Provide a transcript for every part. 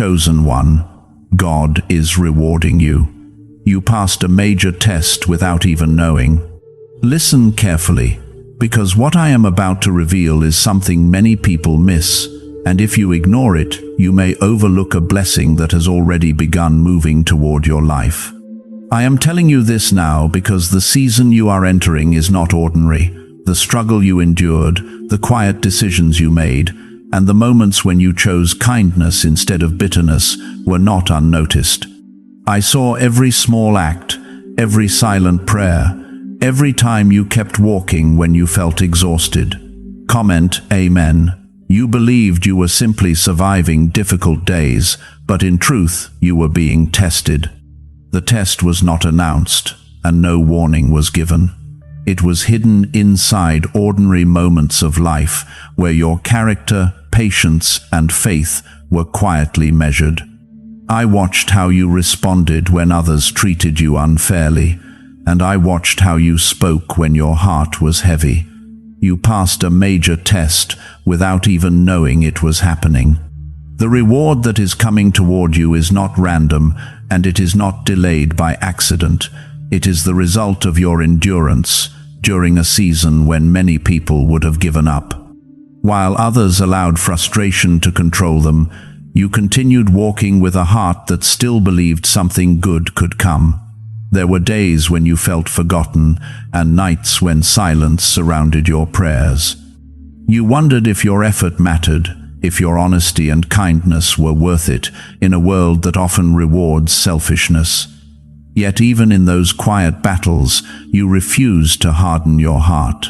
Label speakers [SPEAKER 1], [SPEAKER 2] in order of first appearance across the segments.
[SPEAKER 1] chosen one. God is rewarding you. You passed a major test without even knowing. Listen carefully, because what I am about to reveal is something many people miss, and if you ignore it, you may overlook a blessing that has already begun moving toward your life. I am telling you this now because the season you are entering is not ordinary. The struggle you endured, the quiet decisions you made, and the moments when you chose kindness instead of bitterness were not unnoticed. I saw every small act, every silent prayer, every time you kept walking when you felt exhausted. Comment, Amen. You believed you were simply surviving difficult days, but in truth, you were being tested. The test was not announced, and no warning was given. It was hidden inside ordinary moments of life, where your character, patience, and faith were quietly measured. I watched how you responded when others treated you unfairly, and I watched how you spoke when your heart was heavy. You passed a major test without even knowing it was happening. The reward that is coming toward you is not random, and it is not delayed by accident. It is the result of your endurance during a season when many people would have given up. While others allowed frustration to control them, you continued walking with a heart that still believed something good could come. There were days when you felt forgotten, and nights when silence surrounded your prayers. You wondered if your effort mattered, if your honesty and kindness were worth it in a world that often rewards selfishness. Yet even in those quiet battles, you refused to harden your heart.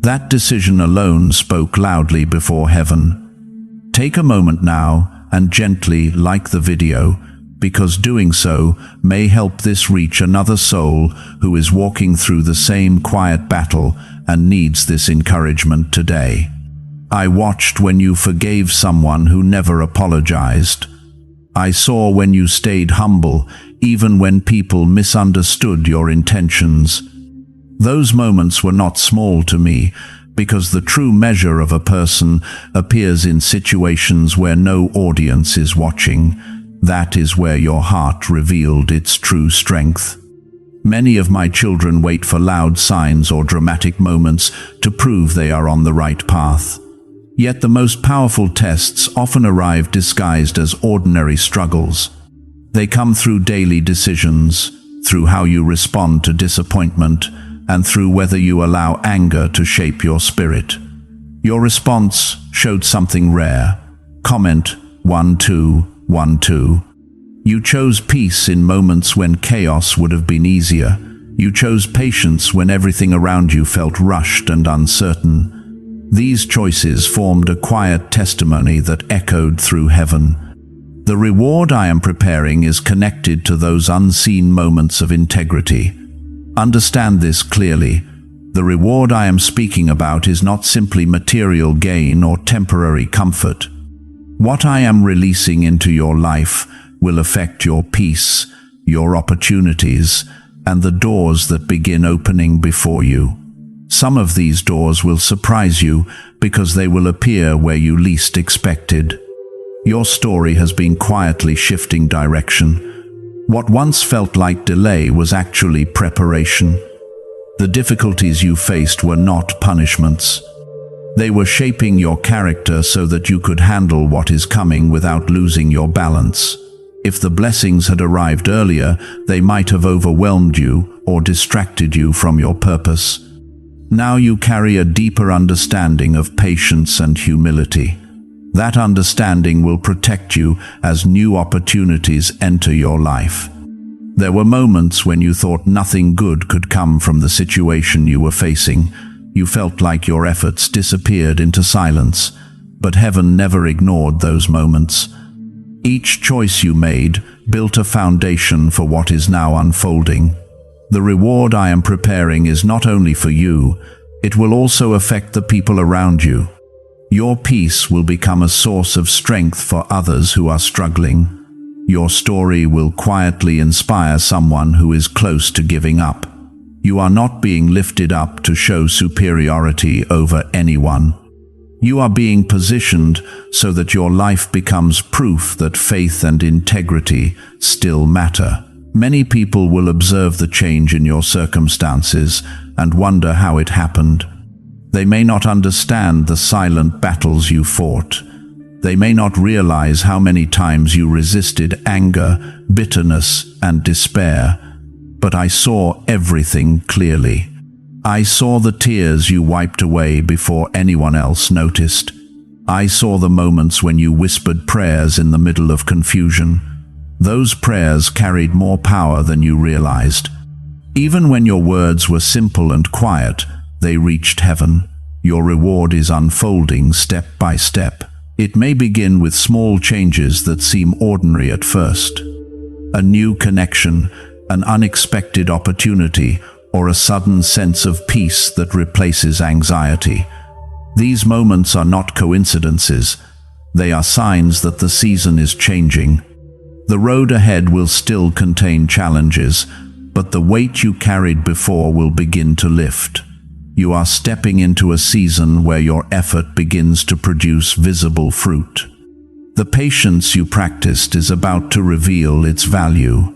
[SPEAKER 1] That decision alone spoke loudly before heaven. Take a moment now and gently like the video, because doing so may help this reach another soul who is walking through the same quiet battle and needs this encouragement today. I watched when you forgave someone who never apologized. I saw when you stayed humble, even when people misunderstood your intentions. Those moments were not small to me, because the true measure of a person appears in situations where no audience is watching. That is where your heart revealed its true strength. Many of my children wait for loud signs or dramatic moments to prove they are on the right path. Yet the most powerful tests often arrive disguised as ordinary struggles. They come through daily decisions, through how you respond to disappointment, and through whether you allow anger to shape your spirit. Your response showed something rare. Comment 1212. You chose peace in moments when chaos would have been easier. You chose patience when everything around you felt rushed and uncertain. These choices formed a quiet testimony that echoed through heaven. The reward I am preparing is connected to those unseen moments of integrity. Understand this clearly. The reward I am speaking about is not simply material gain or temporary comfort. What I am releasing into your life will affect your peace, your opportunities, and the doors that begin opening before you. Some of these doors will surprise you because they will appear where you least expected. Your story has been quietly shifting direction. What once felt like delay was actually preparation. The difficulties you faced were not punishments. They were shaping your character so that you could handle what is coming without losing your balance. If the blessings had arrived earlier, they might have overwhelmed you or distracted you from your purpose. Now you carry a deeper understanding of patience and humility. That understanding will protect you as new opportunities enter your life. There were moments when you thought nothing good could come from the situation you were facing. You felt like your efforts disappeared into silence, but heaven never ignored those moments. Each choice you made built a foundation for what is now unfolding. The reward I am preparing is not only for you, it will also affect the people around you. Your peace will become a source of strength for others who are struggling. Your story will quietly inspire someone who is close to giving up. You are not being lifted up to show superiority over anyone. You are being positioned so that your life becomes proof that faith and integrity still matter. Many people will observe the change in your circumstances and wonder how it happened. They may not understand the silent battles you fought. They may not realize how many times you resisted anger, bitterness, and despair. But I saw everything clearly. I saw the tears you wiped away before anyone else noticed. I saw the moments when you whispered prayers in the middle of confusion. Those prayers carried more power than you realized. Even when your words were simple and quiet, they reached heaven. Your reward is unfolding step by step. It may begin with small changes that seem ordinary at first. A new connection, an unexpected opportunity, or a sudden sense of peace that replaces anxiety. These moments are not coincidences. They are signs that the season is changing. The road ahead will still contain challenges, but the weight you carried before will begin to lift. You are stepping into a season where your effort begins to produce visible fruit. The patience you practiced is about to reveal its value.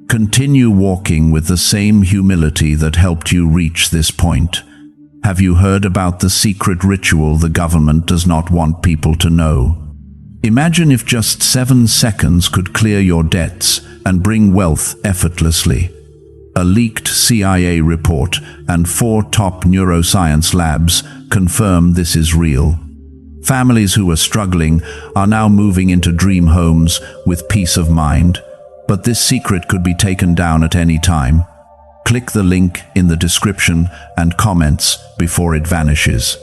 [SPEAKER 1] Continue walking with the same humility that helped you reach this point. Have you heard about the secret ritual the government does not want people to know? Imagine if just 7 seconds could clear your debts and bring wealth effortlessly. A leaked CIA report and 4 top neuroscience labs confirm this is real. Families who were struggling are now moving into dream homes with peace of mind. But this secret could be taken down at any time. Click the link in the description and comments before it vanishes.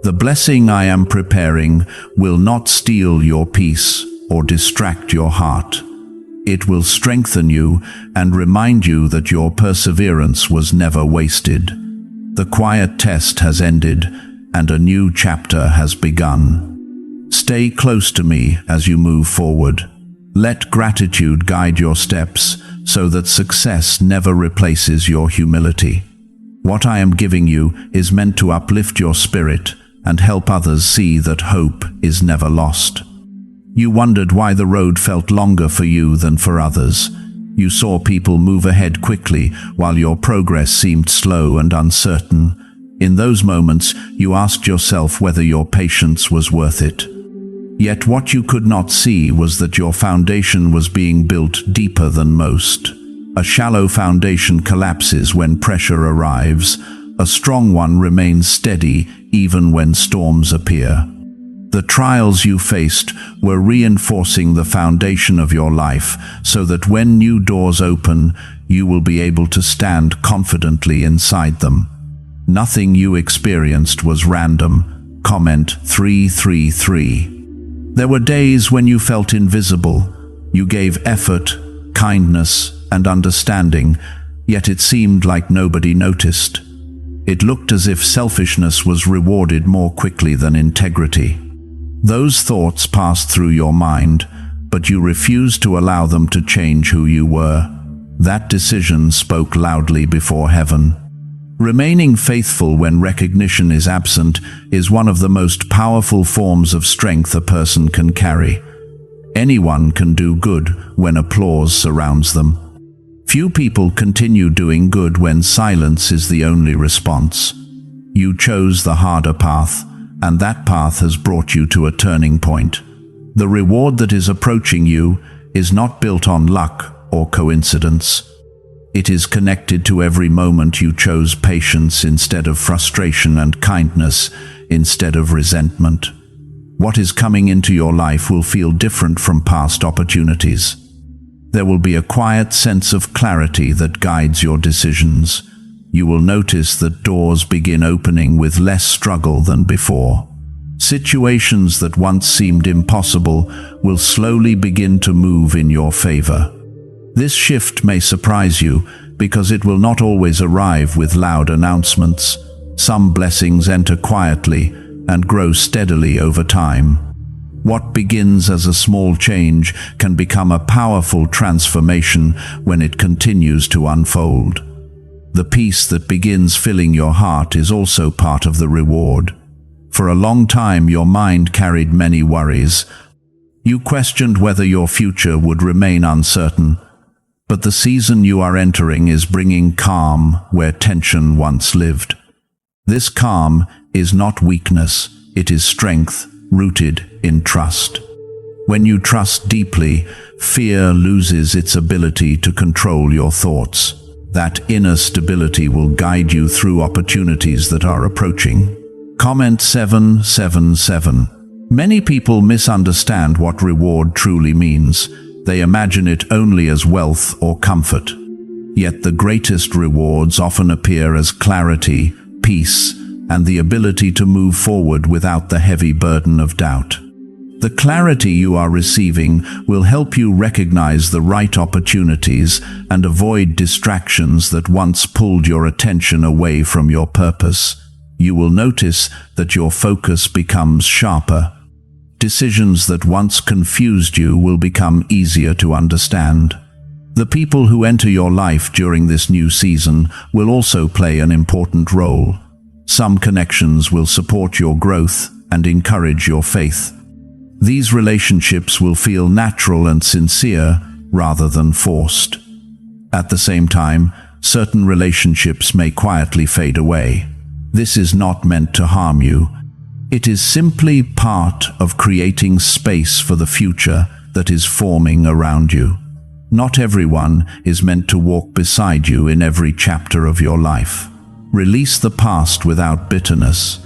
[SPEAKER 1] The blessing I am preparing will not steal your peace or distract your heart. It will strengthen you and remind you that your perseverance was never wasted. The quiet test has ended and a new chapter has begun. Stay close to me as you move forward. Let gratitude guide your steps so that success never replaces your humility. What I am giving you is meant to uplift your spirit and help others see that hope is never lost. You wondered why the road felt longer for you than for others. You saw people move ahead quickly while your progress seemed slow and uncertain. In those moments, you asked yourself whether your patience was worth it. Yet what you could not see was that your foundation was being built deeper than most. A shallow foundation collapses when pressure arrives. A strong one remains steady even when storms appear. The trials you faced were reinforcing the foundation of your life so that when new doors open, you will be able to stand confidently inside them. Nothing you experienced was random. Comment 333. There were days when you felt invisible. You gave effort, kindness, and understanding, yet it seemed like nobody noticed. It looked as if selfishness was rewarded more quickly than integrity. Those thoughts passed through your mind, but you refused to allow them to change who you were. That decision spoke loudly before heaven. Remaining faithful when recognition is absent is one of the most powerful forms of strength a person can carry. Anyone can do good when applause surrounds them. Few people continue doing good when silence is the only response. You chose the harder path, and that path has brought you to a turning point. The reward that is approaching you is not built on luck or coincidence. It is connected to every moment you chose patience instead of frustration and kindness instead of resentment. What is coming into your life will feel different from past opportunities. There will be a quiet sense of clarity that guides your decisions. You will notice that doors begin opening with less struggle than before. Situations that once seemed impossible will slowly begin to move in your favor. This shift may surprise you because it will not always arrive with loud announcements. Some blessings enter quietly and grow steadily over time. What begins as a small change can become a powerful transformation when it continues to unfold. The peace that begins filling your heart is also part of the reward. For a long time your mind carried many worries. You questioned whether your future would remain uncertain. But the season you are entering is bringing calm where tension once lived. This calm is not weakness, it is strength rooted in trust. When you trust deeply, fear loses its ability to control your thoughts. That inner stability will guide you through opportunities that are approaching. Comment 777. Many people misunderstand what reward truly means. They imagine it only as wealth or comfort. Yet the greatest rewards often appear as clarity, peace, and the ability to move forward without the heavy burden of doubt. The clarity you are receiving will help you recognize the right opportunities and avoid distractions that once pulled your attention away from your purpose. You will notice that your focus becomes sharper. Decisions that once confused you will become easier to understand. The people who enter your life during this new season will also play an important role. Some connections will support your growth and encourage your faith. These relationships will feel natural and sincere rather than forced. At the same time, certain relationships may quietly fade away. This is not meant to harm you. It is simply part of creating space for the future that is forming around you. Not everyone is meant to walk beside you in every chapter of your life. Release the past without bitterness.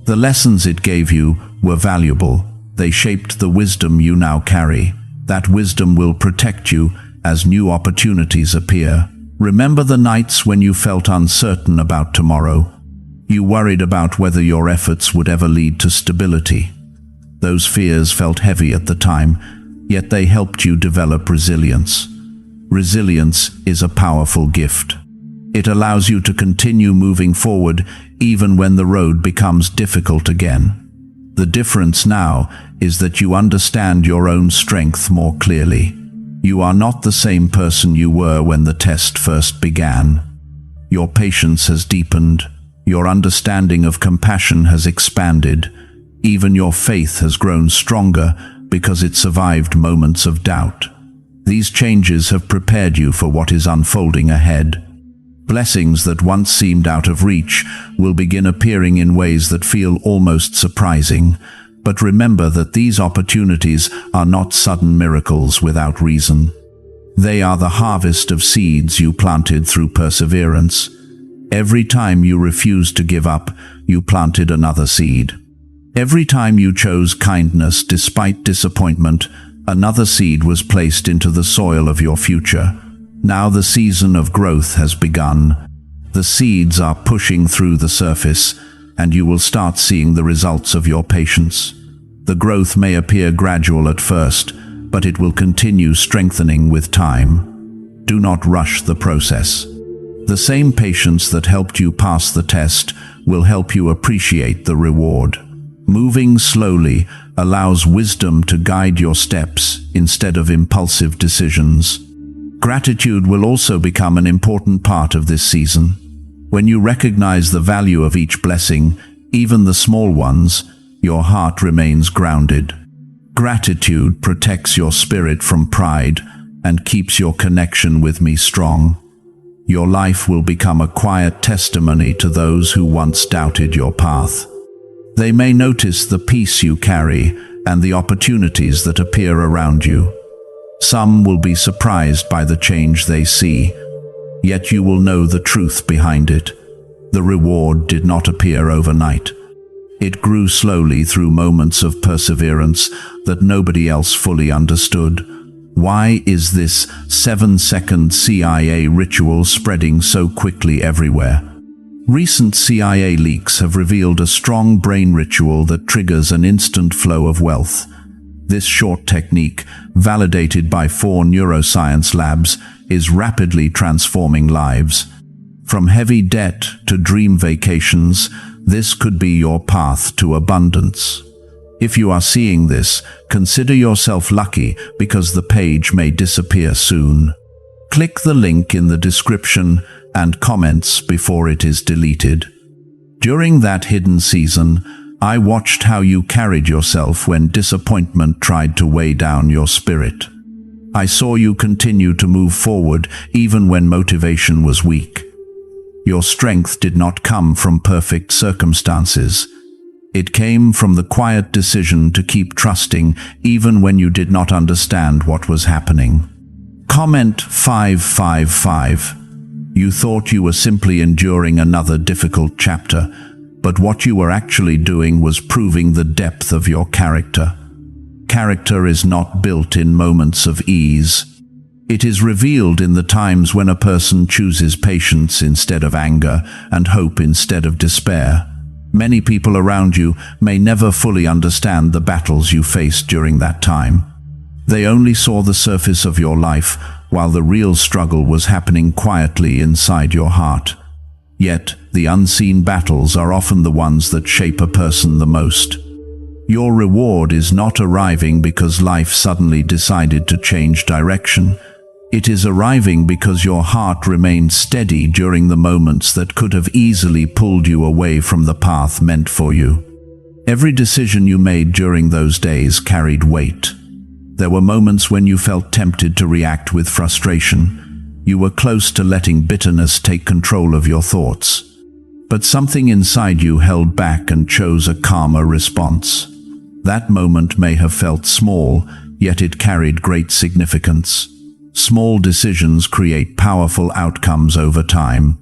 [SPEAKER 1] The lessons it gave you were valuable. They shaped the wisdom you now carry. That wisdom will protect you as new opportunities appear. Remember the nights when you felt uncertain about tomorrow. You worried about whether your efforts would ever lead to stability. Those fears felt heavy at the time, yet they helped you develop resilience. Resilience is a powerful gift. It allows you to continue moving forward even when the road becomes difficult again. The difference now is that you understand your own strength more clearly. You are not the same person you were when the test first began. Your patience has deepened. Your understanding of compassion has expanded. Even your faith has grown stronger because it survived moments of doubt. These changes have prepared you for what is unfolding ahead. Blessings that once seemed out of reach will begin appearing in ways that feel almost surprising. But remember that these opportunities are not sudden miracles without reason. They are the harvest of seeds you planted through perseverance. Every time you refused to give up, you planted another seed. Every time you chose kindness despite disappointment, another seed was placed into the soil of your future. Now the season of growth has begun. The seeds are pushing through the surface, and you will start seeing the results of your patience. The growth may appear gradual at first, but it will continue strengthening with time. Do not rush the process. The same patience that helped you pass the test will help you appreciate the reward. Moving slowly allows wisdom to guide your steps instead of impulsive decisions. Gratitude will also become an important part of this season. When you recognize the value of each blessing, even the small ones, your heart remains grounded. Gratitude protects your spirit from pride and keeps your connection with me strong. Your life will become a quiet testimony to those who once doubted your path. They may notice the peace you carry and the opportunities that appear around you. Some will be surprised by the change they see, yet you will know the truth behind it. The reward did not appear overnight. It grew slowly through moments of perseverance that nobody else fully understood. Why is this 7-second CIA ritual spreading so quickly everywhere? Recent CIA leaks have revealed a strong brain ritual that triggers an instant flow of wealth. This short technique, validated by 4 neuroscience labs, is rapidly transforming lives. From heavy debt to dream vacations, this could be your path to abundance. If you are seeing this, consider yourself lucky because the page may disappear soon. Click the link in the description and comments before it is deleted. During that hidden season, I watched how you carried yourself when disappointment tried to weigh down your spirit. I saw you continue to move forward even when motivation was weak. Your strength did not come from perfect circumstances. It came from the quiet decision to keep trusting even when you did not understand what was happening. Comment 555. You thought you were simply enduring another difficult chapter, but what you were actually doing was proving the depth of your character. Character is not built in moments of ease. It is revealed in the times when a person chooses patience instead of anger and hope instead of despair. Many people around you may never fully understand the battles you faced during that time. They only saw the surface of your life, while the real struggle was happening quietly inside your heart. Yet, the unseen battles are often the ones that shape a person the most. Your reward is not arriving because life suddenly decided to change direction. It is arriving because your heart remained steady during the moments that could have easily pulled you away from the path meant for you. Every decision you made during those days carried weight. There were moments when you felt tempted to react with frustration. You were close to letting bitterness take control of your thoughts. But something inside you held back and chose a calmer response. That moment may have felt small, yet it carried great significance. Small decisions create powerful outcomes over time.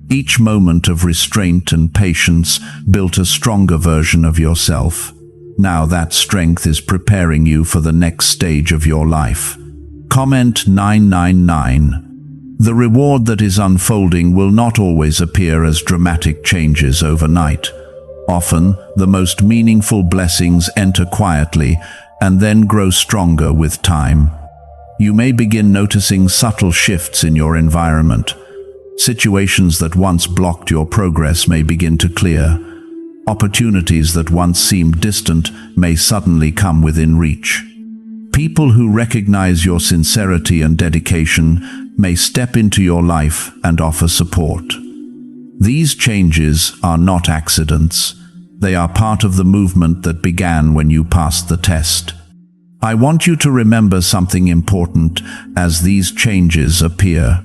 [SPEAKER 1] Each moment of restraint and patience built a stronger version of yourself. Now that strength is preparing you for the next stage of your life. Comment 999. The reward that is unfolding will not always appear as dramatic changes overnight. Often, the most meaningful blessings enter quietly and then grow stronger with time. You may begin noticing subtle shifts in your environment. Situations that once blocked your progress may begin to clear. Opportunities that once seemed distant may suddenly come within reach. People who recognize your sincerity and dedication may step into your life and offer support. These changes are not accidents. They are part of the movement that began when you passed the test. I want you to remember something important as these changes appear.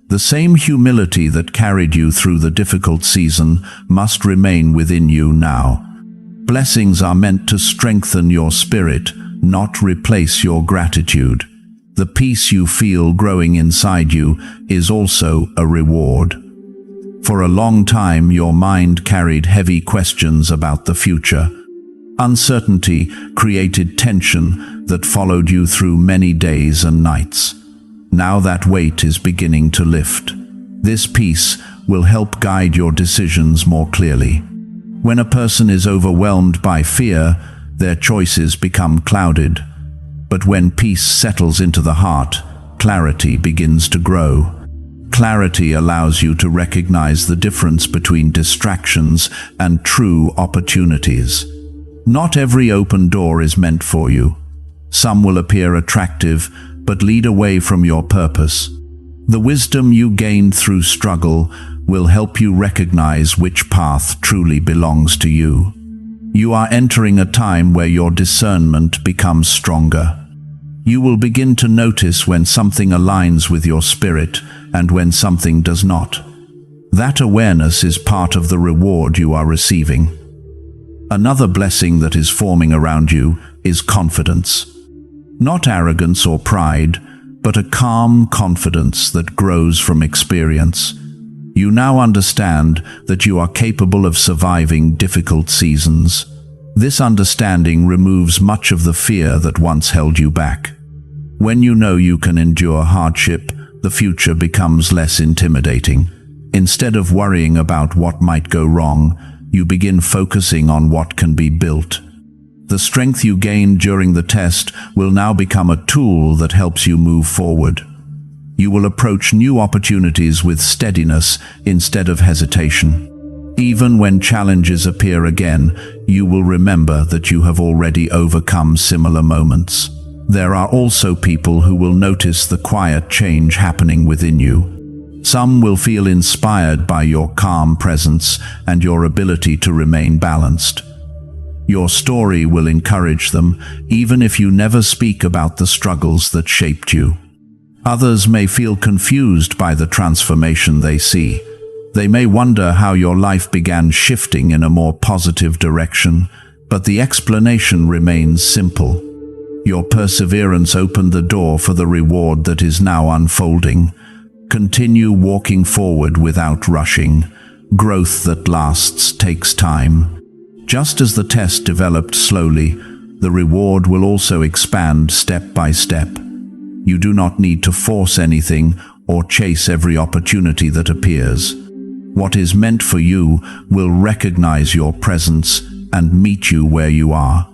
[SPEAKER 1] The same humility that carried you through the difficult season must remain within you now. Blessings are meant to strengthen your spirit, not replace your gratitude. The peace you feel growing inside you is also a reward. For a long time, your mind carried heavy questions about the future. Uncertainty created tension that followed you through many days and nights. Now that weight is beginning to lift. This peace will help guide your decisions more clearly. When a person is overwhelmed by fear, their choices become clouded. But when peace settles into the heart, clarity begins to grow. Clarity allows you to recognize the difference between distractions and true opportunities. Not every open door is meant for you. Some will appear attractive, but lead away from your purpose. The wisdom you gain through struggle will help you recognize which path truly belongs to you. You are entering a time where your discernment becomes stronger. You will begin to notice when something aligns with your spirit and when something does not. That awareness is part of the reward you are receiving. Another blessing that is forming around you is confidence. Not arrogance or pride, but a calm confidence that grows from experience. You now understand that you are capable of surviving difficult seasons. This understanding removes much of the fear that once held you back. When you know you can endure hardship, the future becomes less intimidating. Instead of worrying about what might go wrong, you begin focusing on what can be built. The strength you gained during the test will now become a tool that helps you move forward. You will approach new opportunities with steadiness instead of hesitation. Even when challenges appear again, you will remember that you have already overcome similar moments. There are also people who will notice the quiet change happening within you. Some will feel inspired by your calm presence and your ability to remain balanced. Your story will encourage them, even if you never speak about the struggles that shaped you. Others may feel confused by the transformation they see. They may wonder how your life began shifting in a more positive direction, but the explanation remains simple. Your perseverance opened the door for the reward that is now unfolding. Continue walking forward without rushing. Growth that lasts takes time. Just as the test developed slowly, the reward will also expand step by step. You do not need to force anything or chase every opportunity that appears. What is meant for you will recognize your presence and meet you where you are.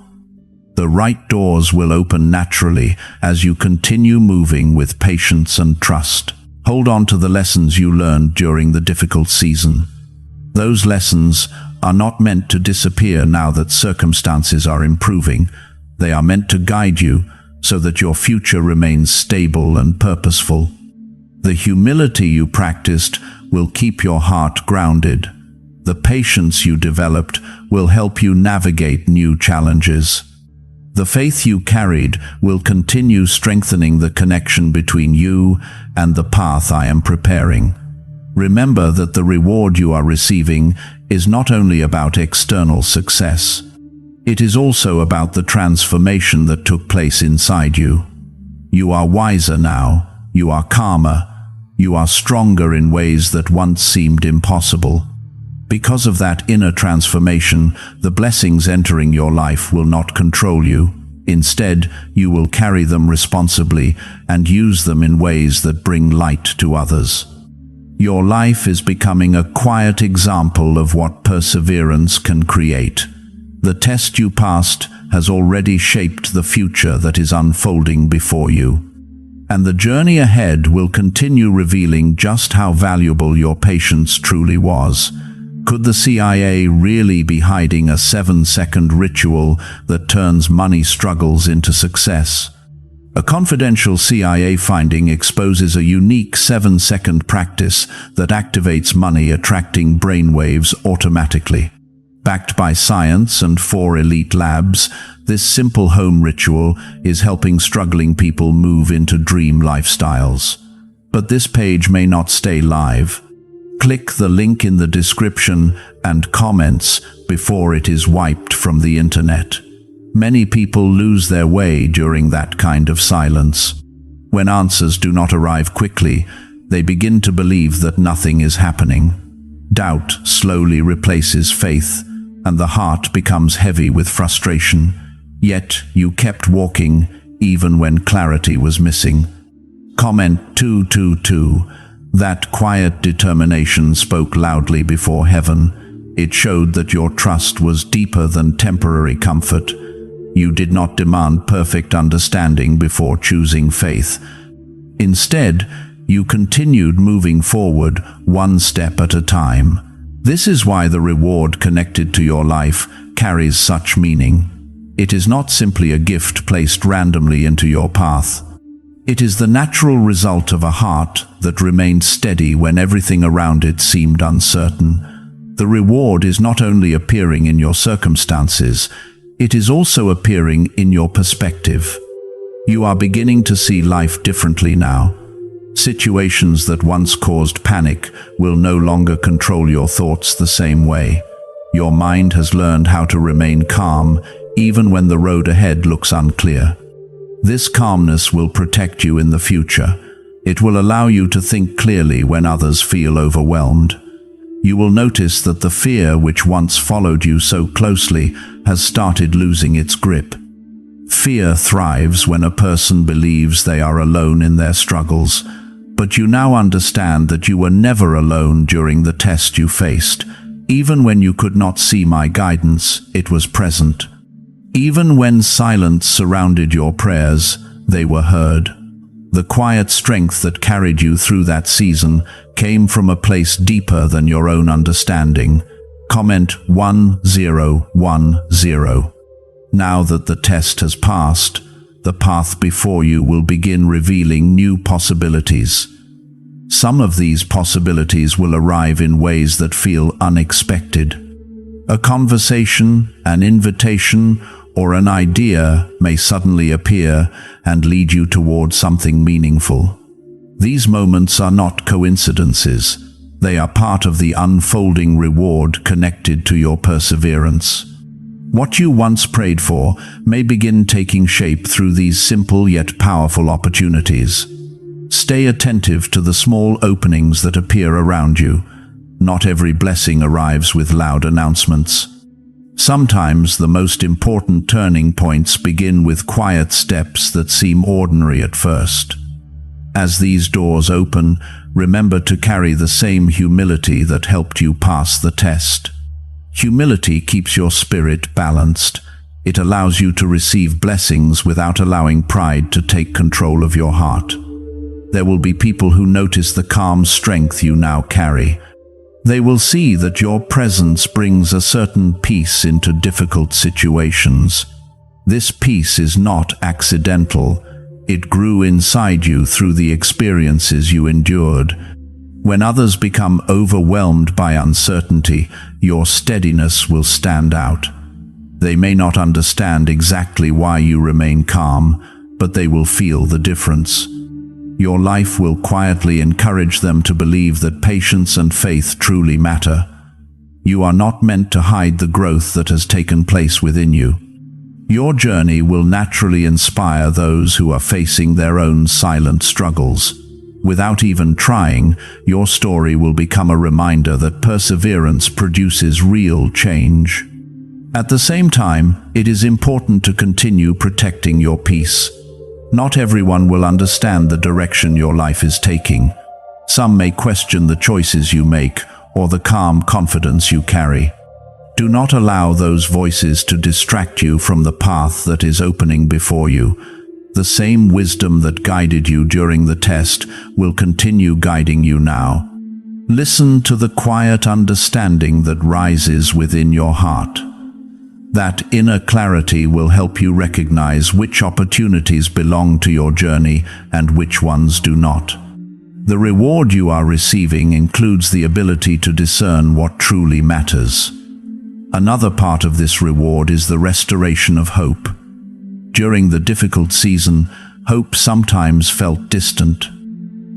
[SPEAKER 1] The right doors will open naturally as you continue moving with patience and trust. Hold on to the lessons you learned during the difficult season. Those lessons are not meant to disappear now that circumstances are improving. They are meant to guide you so that your future remains stable and purposeful. The humility you practiced will keep your heart grounded. The patience you developed will help you navigate new challenges. The faith you carried will continue strengthening the connection between you and the path I am preparing. Remember that the reward you are receiving is not only about external success. It is also about the transformation that took place inside you. You are wiser now, you are calmer, you are stronger in ways that once seemed impossible. Because of that inner transformation, the blessings entering your life will not control you. Instead, you will carry them responsibly and use them in ways that bring light to others. Your life is becoming a quiet example of what perseverance can create. The test you passed has already shaped the future that is unfolding before you. And the journey ahead will continue revealing just how valuable your patience truly was. Could the CIA really be hiding a 7-second ritual that turns money struggles into success? A confidential CIA finding exposes a unique 7-second practice that activates money attracting brainwaves automatically. Backed by science and 4 elite labs, this simple home ritual is helping struggling people move into dream lifestyles. But this page may not stay live. Click the link in the description and comments before it is wiped from the internet. Many people lose their way during that kind of silence. When answers do not arrive quickly, they begin to believe that nothing is happening. Doubt slowly replaces faith, and the heart becomes heavy with frustration. Yet you kept walking even when clarity was missing. Comment 222. That quiet determination spoke loudly before heaven. It showed that your trust was deeper than temporary comfort. You did not demand perfect understanding before choosing faith. Instead, you continued moving forward, one step at a time. This is why the reward connected to your life carries such meaning. It is not simply a gift placed randomly into your path. It is the natural result of a heart that remained steady when everything around it seemed uncertain. The reward is not only appearing in your circumstances, it is also appearing in your perspective. You are beginning to see life differently now. Situations that once caused panic will no longer control your thoughts the same way. Your mind has learned how to remain calm even when the road ahead looks unclear. This calmness will protect you in the future. It will allow you to think clearly when others feel overwhelmed. You will notice that the fear which once followed you so closely has started losing its grip. Fear thrives when a person believes they are alone in their struggles, but you now understand that you were never alone during the test you faced. Even when you could not see my guidance, it was present. Even when silence surrounded your prayers, they were heard. The quiet strength that carried you through that season came from a place deeper than your own understanding. Comment 1010. Now that the test has passed, the path before you will begin revealing new possibilities. Some of these possibilities will arrive in ways that feel unexpected. A conversation, an invitation, or an idea may suddenly appear and lead you toward something meaningful. These moments are not coincidences. They are part of the unfolding reward connected to your perseverance. What you once prayed for may begin taking shape through these simple yet powerful opportunities. Stay attentive to the small openings that appear around you. Not every blessing arrives with loud announcements. Sometimes the most important turning points begin with quiet steps that seem ordinary at first. As these doors open, remember to carry the same humility that helped you pass the test. Humility keeps your spirit balanced. It allows you to receive blessings without allowing pride to take control of your heart. There will be people who notice the calm strength you now carry. They will see that your presence brings a certain peace into difficult situations. This peace is not accidental. It grew inside you through the experiences you endured. When others become overwhelmed by uncertainty, your steadiness will stand out. They may not understand exactly why you remain calm, but they will feel the difference. Your life will quietly encourage them to believe that patience and faith truly matter. You are not meant to hide the growth that has taken place within you. Your journey will naturally inspire those who are facing their own silent struggles. Without even trying, your story will become a reminder that perseverance produces real change. At the same time, it is important to continue protecting your peace. Not everyone will understand the direction your life is taking. Some may question the choices you make or the calm confidence you carry. Do not allow those voices to distract you from the path that is opening before you. The same wisdom that guided you during the test will continue guiding you now. Listen to the quiet understanding that rises within your heart. That inner clarity will help you recognize which opportunities belong to your journey and which ones do not. The reward you are receiving includes the ability to discern what truly matters. Another part of this reward is the restoration of hope. During the difficult season, hope sometimes felt distant.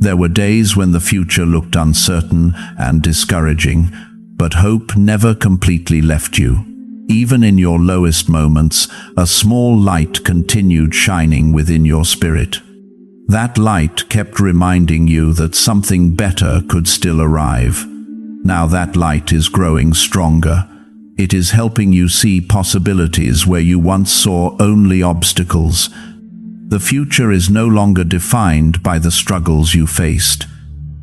[SPEAKER 1] There were days when the future looked uncertain and discouraging, but hope never completely left you. Even in your lowest moments, a small light continued shining within your spirit. That light kept reminding you that something better could still arrive. Now that light is growing stronger. It is helping you see possibilities where you once saw only obstacles. The future is no longer defined by the struggles you faced.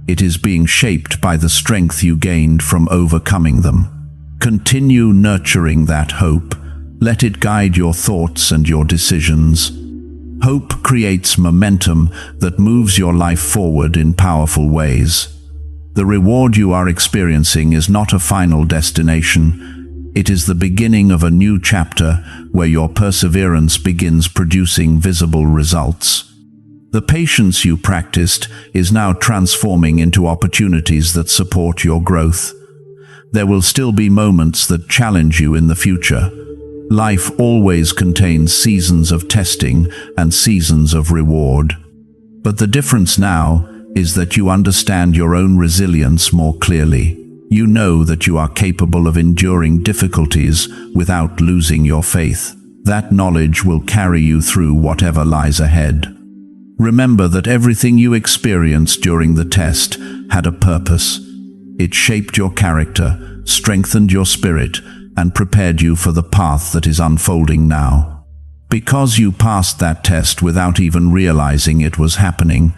[SPEAKER 1] It is being shaped by the strength you gained from overcoming them. Continue nurturing that hope. Let it guide your thoughts and your decisions. Hope creates momentum that moves your life forward in powerful ways. The reward you are experiencing is not a final destination. It is the beginning of a new chapter where your perseverance begins producing visible results. The patience you practiced is now transforming into opportunities that support your growth. There will still be moments that challenge you in the future. Life always contains seasons of testing and seasons of reward. But the difference now is that you understand your own resilience more clearly. You know that you are capable of enduring difficulties without losing your faith. That knowledge will carry you through whatever lies ahead. Remember that everything you experienced during the test had a purpose. It shaped your character, strengthened your spirit, and prepared you for the path that is unfolding now. Because you passed that test without even realizing it was happening,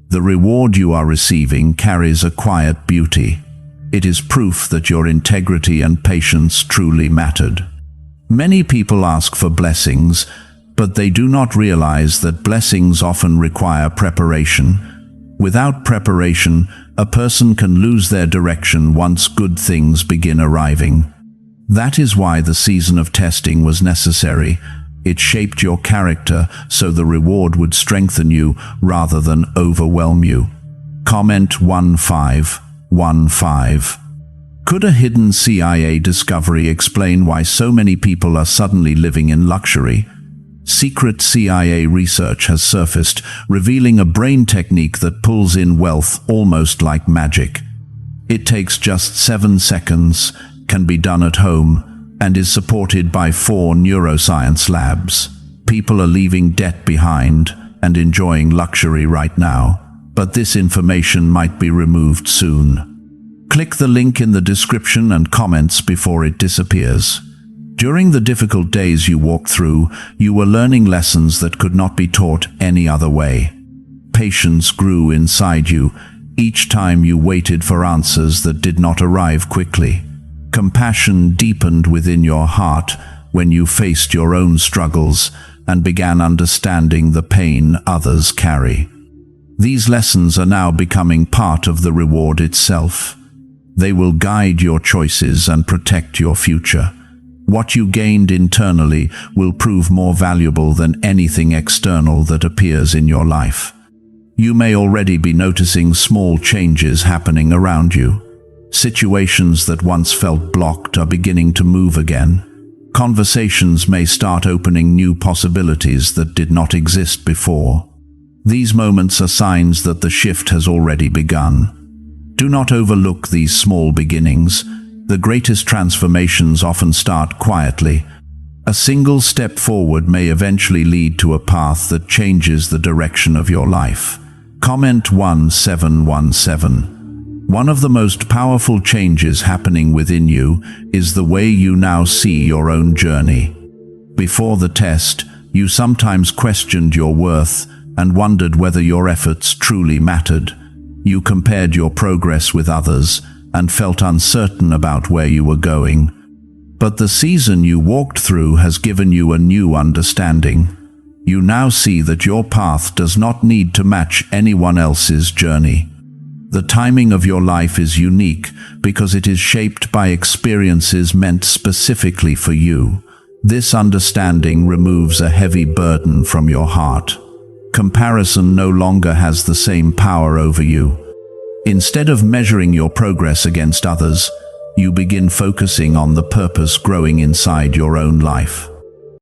[SPEAKER 1] the reward you are receiving carries a quiet beauty. It is proof that your integrity and patience truly mattered. Many people ask for blessings, but they do not realize that blessings often require preparation. Without preparation, a person can lose their direction once good things begin arriving. That is why the season of testing was necessary. It shaped your character so the reward would strengthen you rather than overwhelm you. Comment 1515. Could a hidden CIA discovery explain why so many people are suddenly living in luxury? Secret CIA research has surfaced, revealing a brain technique that pulls in wealth almost like magic. It takes just 7 seconds, can be done at home, and is supported by 4 neuroscience labs. People are leaving debt behind and enjoying luxury right now, but this information might be removed soon. Click the link in the description and comments before it disappears. During the difficult days you walked through, you were learning lessons that could not be taught any other way. Patience grew inside you each time you waited for answers that did not arrive quickly. Compassion deepened within your heart when you faced your own struggles and began understanding the pain others carry. These lessons are now becoming part of the reward itself. They will guide your choices and protect your future. What you gained internally will prove more valuable than anything external that appears in your life. You may already be noticing small changes happening around you. Situations that once felt blocked are beginning to move again. Conversations may start opening new possibilities that did not exist before. These moments are signs that the shift has already begun. Do not overlook these small beginnings. The greatest transformations often start quietly. A single step forward may eventually lead to a path that changes the direction of your life. Comment 1717. One of the most powerful changes happening within you is the way you now see your own journey. Before the test, you sometimes questioned your worth and wondered whether your efforts truly mattered. You compared your progress with others and felt uncertain about where you were going. But the season you walked through has given you a new understanding. You now see that your path does not need to match anyone else's journey. The timing of your life is unique because it is shaped by experiences meant specifically for you. This understanding removes a heavy burden from your heart. Comparison no longer has the same power over you. Instead of measuring your progress against others, you begin focusing on the purpose growing inside your own life.